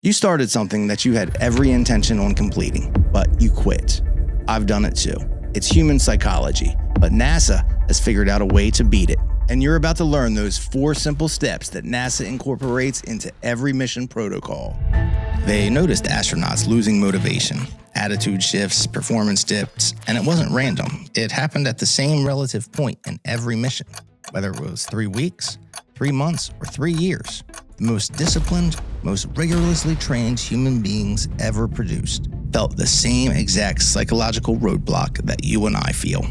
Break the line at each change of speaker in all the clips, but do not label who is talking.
You started something that you had every intention on completing, but you quit. I've done it too. It's human psychology, but NASA has figured out a way to beat it. And you're about to learn those 4 simple steps that NASA incorporates into every mission protocol. They noticed astronauts losing motivation, attitude shifts, performance dips, and it wasn't random. It happened at the same relative point in every mission, whether it was 3 weeks, 3 months, or 3 years. The most disciplined, most rigorously trained human beings ever produced felt the same exact psychological roadblock that you and I feel.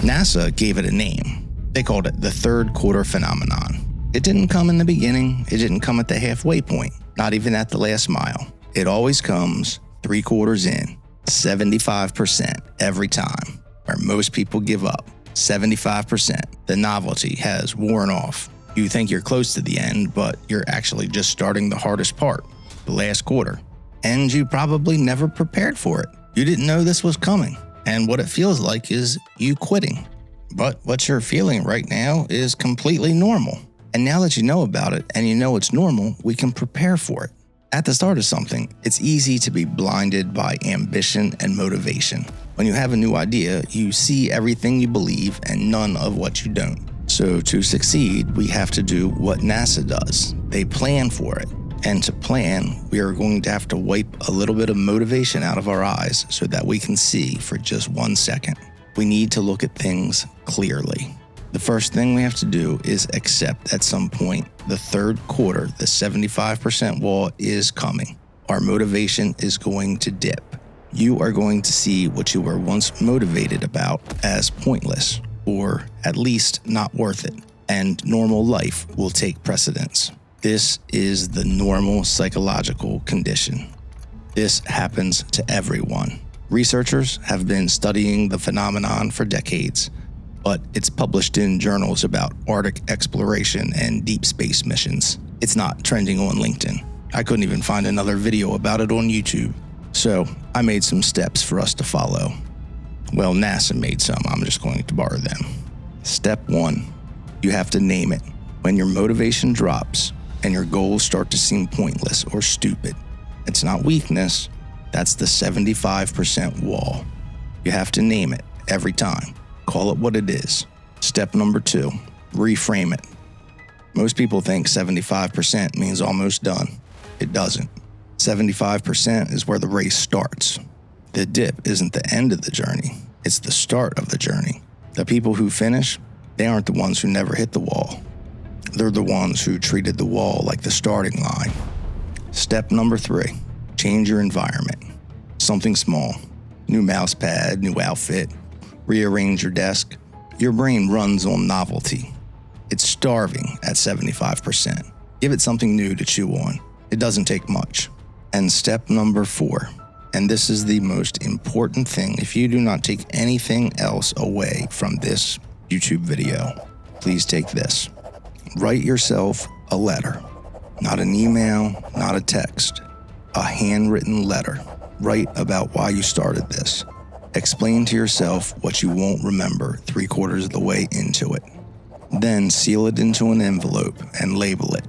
NASA gave it a name. They called it the third quarter phenomenon. It didn't come in the beginning. It didn't come at the halfway point, not even at the last mile. It always comes 3 quarters in, 75% every time, where most people give up. 75%. The novelty has worn off. You think you're close to the end, but you're actually just starting the hardest part, the last quarter. And you probably never prepared for it. You didn't know this was coming. And what it feels like is you quitting. But what you're feeling right now is completely normal. And now that you know about it and you know it's normal, we can prepare for it. At the start of something, it's easy to be blinded by ambition and motivation. When you have a new idea, you see everything you believe and none of what you don't. So to succeed, we have to do what NASA does. They plan for it. And to plan, we are going to have to wipe a little bit of motivation out of our eyes so that we can see for just 1 second. We need to look at things clearly. The first thing we have to do is accept at some point the third quarter, the 75% wall is coming. Our motivation is going to dip. You are going to see what you were once motivated about as pointless, or at least not worth it, and normal life will take precedence. This is the normal psychological condition. This happens to everyone. Researchers have been studying the phenomenon for decades, but it's published in journals about Arctic exploration and deep space missions. It's not trending on LinkedIn. I couldn't even find another video about it on YouTube. So I made some steps for us to follow. Well, NASA made some. I'm just going to borrow them. Step 1, you have to name it. When your motivation drops and your goals start to seem pointless or stupid, it's not weakness. That's the 75% wall. You have to name it every time. Call it what it is. Step number 2, reframe it. Most people think 75% means almost done. It doesn't. 75% is where the race starts. The dip isn't the end of the journey. It's the start of the journey. The people who finish, they aren't the ones who never hit the wall. They're the ones who treated the wall like the starting line. Step number 3, change your environment. Something small. New mouse pad, new outfit, rearrange your desk. Your brain runs on novelty. It's starving at 75%. Give it something new to chew on. It doesn't take much. And step number 4, and this is the most important thing, if you do not take anything else away from this YouTube video, please take this. Write yourself a letter. Not an email, not a text. A handwritten letter. Write about why you started this. Explain to yourself what you won't remember 3 quarters of the way into it. Then seal it into an envelope and label it.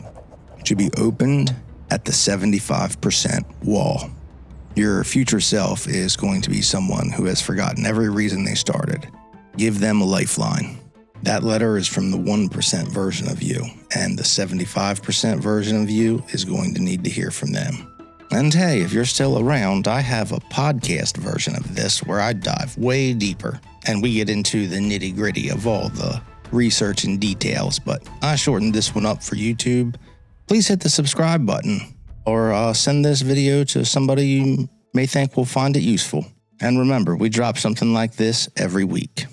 It should be opened at the 75% wall. Your future self is going to be someone who has forgotten every reason they started. Give them a lifeline. That letter is from the 1% version of you, and the 75% version of you is going to need to hear from them. And hey, if you're still around, I have a podcast version of this where I dive way deeper, and we get into the nitty-gritty of all the research and details, but I shortened this one up for YouTube. Please hit the subscribe button, or send this video to somebody you may think will find it useful. And remember, we drop something like this every week.